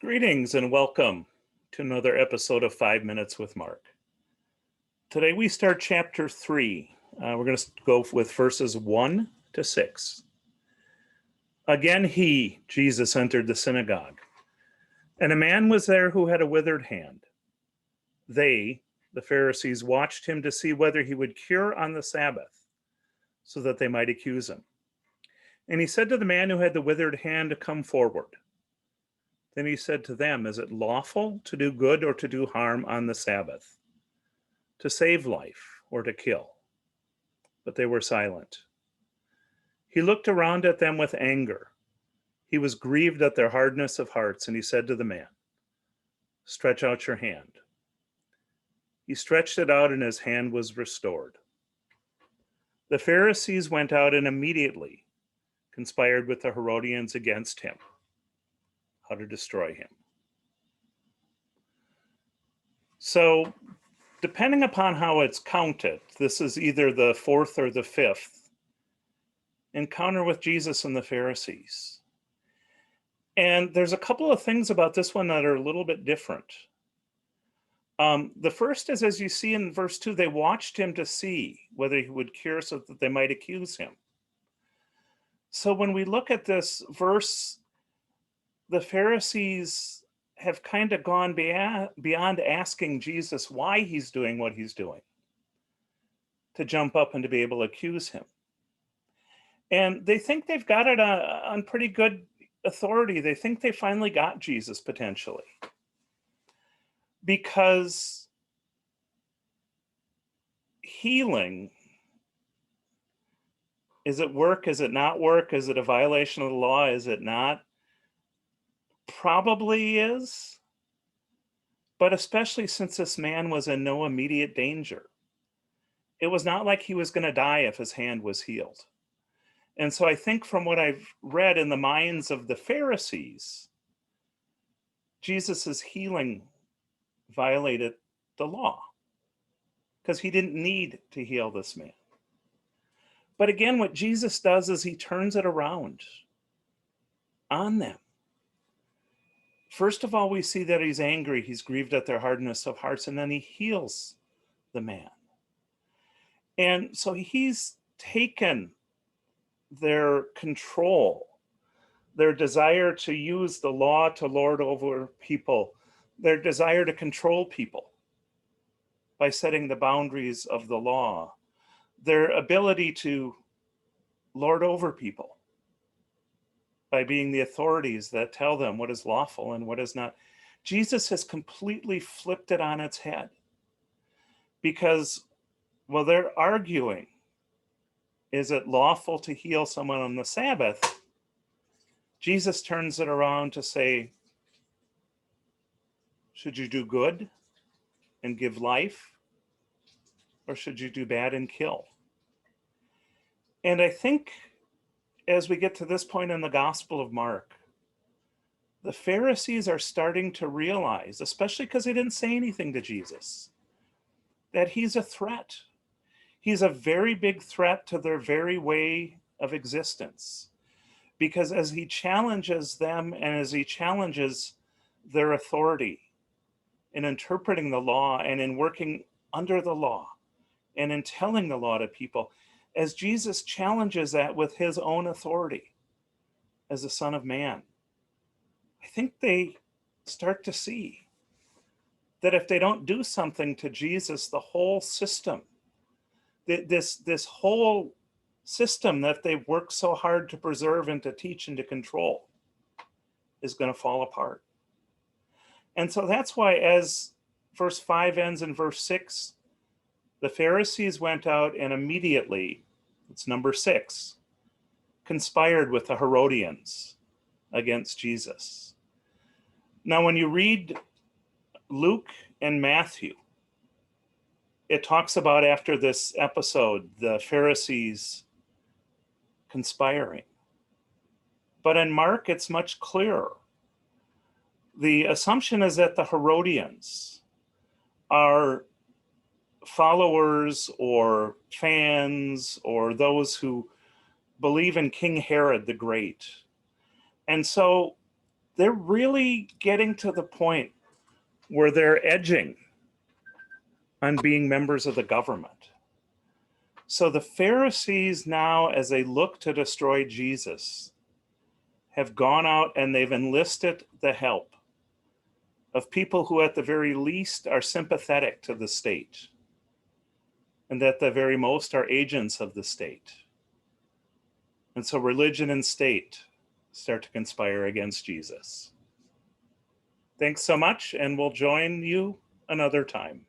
Greetings and welcome to another episode of 5 Minutes with Mark. Today we start chapter 3. We're going to go with verses 1 to 6. Again, Jesus, entered the synagogue, and a man was there who had a withered hand. They, the Pharisees, watched him to see whether he would cure on the Sabbath, so that they might accuse him. And he said to the man who had the withered hand to come forward. Then he said to them, "Is it lawful to do good or to do harm on the Sabbath? To save life or to kill?" But they were silent. He looked around at them with anger. He was grieved at their hardness of hearts, and he said to the man, "Stretch out your hand." He stretched it out, and his hand was restored. The Pharisees went out and immediately conspired with the Herodians against him, how to destroy him. So, depending upon how it's counted, this is either the fourth or the fifth encounter with Jesus and the Pharisees. And there's a couple of things about this one that are a little bit different. The first is, as you see in verse 2, they watched him to see whether he would cure so that they might accuse him. So when we look at this verse, the Pharisees have kind of gone beyond asking Jesus why he's doing what he's doing, to jump up and to be able to accuse him. And they think they've got it on pretty good authority. They think they finally got Jesus, potentially. Because healing, is it work? Is it not work? Is it a violation of the law? Is it not? Probably is, but especially since this man was in no immediate danger. It was not like he was going to die if his hand was healed. And so I think from what I've read in the minds of the Pharisees, Jesus's healing violated the law because he didn't need to heal this man. But again, what Jesus does is he turns it around on them. First of all, we see that he's angry, he's grieved at their hardness of hearts, and then he heals the man. And so he's taken their control, their desire to use the law to lord over people, their desire to control people by setting the boundaries of the law, their ability to lord over people by being the authorities that tell them what is lawful and what is not. Jesus has completely flipped it on its head because, well, they're arguing, is it lawful to heal someone on the Sabbath? Jesus turns it around to say, should you do good and give life, or should you do bad and kill? And I think as we get to this point in the Gospel of Mark, the Pharisees are starting to realize, especially because they didn't say anything to Jesus, that he's a threat. He's a very big threat to their very way of existence. Because as he challenges them and as he challenges their authority in interpreting the law and in working under the law and in telling the law to people, as Jesus challenges that with his own authority as the Son of Man, I think they start to see that if they don't do something to Jesus, the whole system, this whole system that they've worked so hard to preserve and to teach and to control, is going to fall apart. And so that's why, as verse 5 ends in verse 6, the Pharisees went out and immediately, it's number 6, conspired with the Herodians against Jesus. Now, when you read Luke and Matthew, it talks about, after this episode, the Pharisees conspiring. But in Mark, it's much clearer. The assumption is that the Herodians are followers or fans or those who believe in King Herod the Great. And so they're really getting to the point where they're edging on being members of the government. So the Pharisees now, as they look to destroy Jesus, have gone out and they've enlisted the help of people who at the very least are sympathetic to the state, and at the very most are agents of the state. And so religion and state start to conspire against Jesus. Thanks so much, and we'll join you another time.